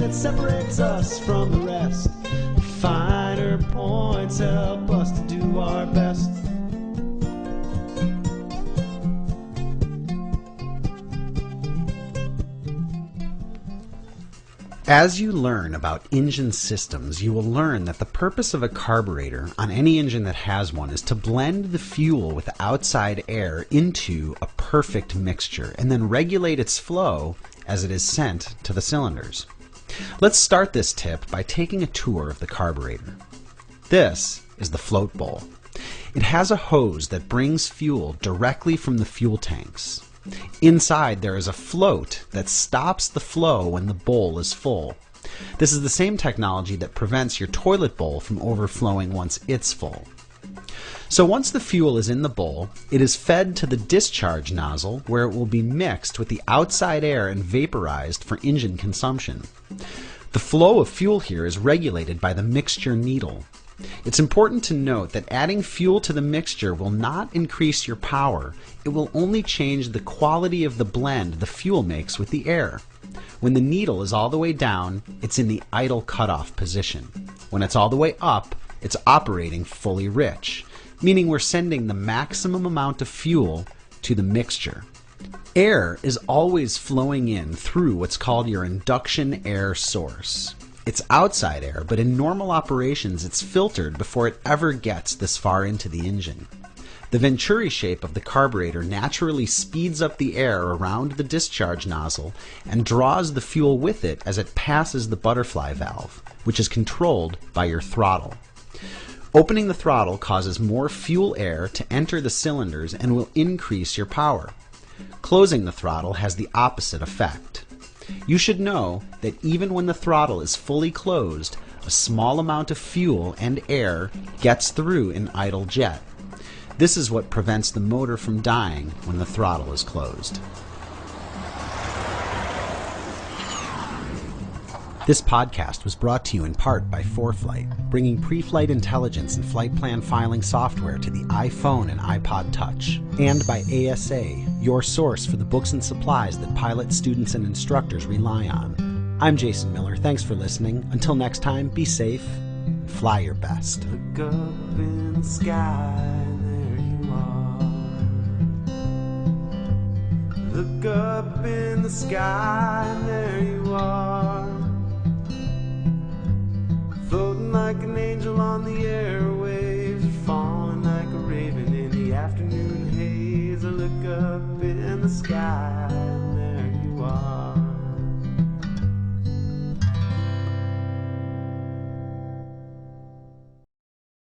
that separates us from the rest. The finer points help us to do our best. As you learn about engine systems, you will learn that the purpose of a carburetor on any engine that has one is to blend the fuel with outside air into a perfect mixture and then regulate its flow as it is sent to the cylinders. Let's start this tip by taking a tour of the carburetor. This is the float bowl. It has a hose that brings fuel directly from the fuel tanks. Inside there is a float that stops the flow when the bowl is full. This is the same technology that prevents your toilet bowl from overflowing once it's full. So once the fuel is in the bowl, it is fed to the discharge nozzle where it will be mixed with the outside air and vaporized for engine consumption. The flow of fuel here is regulated by the mixture needle. It's important to note that adding fuel to the mixture will not increase your power. It will only change the quality of the blend the fuel makes with the air. When the needle is all the way down, it's in the idle cutoff position. When it's all the way up, it's operating fully rich, meaning we're sending the maximum amount of fuel to the mixture. Air is always flowing in through what's called your induction air source. It's outside air, but in normal operations it's filtered before it ever gets this far into the engine. The Venturi shape of the carburetor naturally speeds up the air around the discharge nozzle and draws the fuel with it as it passes the butterfly valve, which is controlled by your throttle. Opening the throttle causes more fuel air to enter the cylinders and will increase your power. Closing the throttle has the opposite effect. You should know that even when the throttle is fully closed, a small amount of fuel and air gets through in idle jet. This is what prevents the motor from dying when the throttle is closed. This podcast was brought to you in part by ForeFlight, bringing pre-flight intelligence and flight plan filing software to the iPhone and iPod Touch, and by ASA, your source for the books and supplies that pilots, students, and instructors rely on. I'm Jason Miller. Thanks for listening. Until next time, be safe and fly your best. Look up in the sky, there you are. Look up in the sky, there you are. Floating like an angel on the airwaves, you're falling like a raven in the afternoon haze. I look up in the sky, and there you are.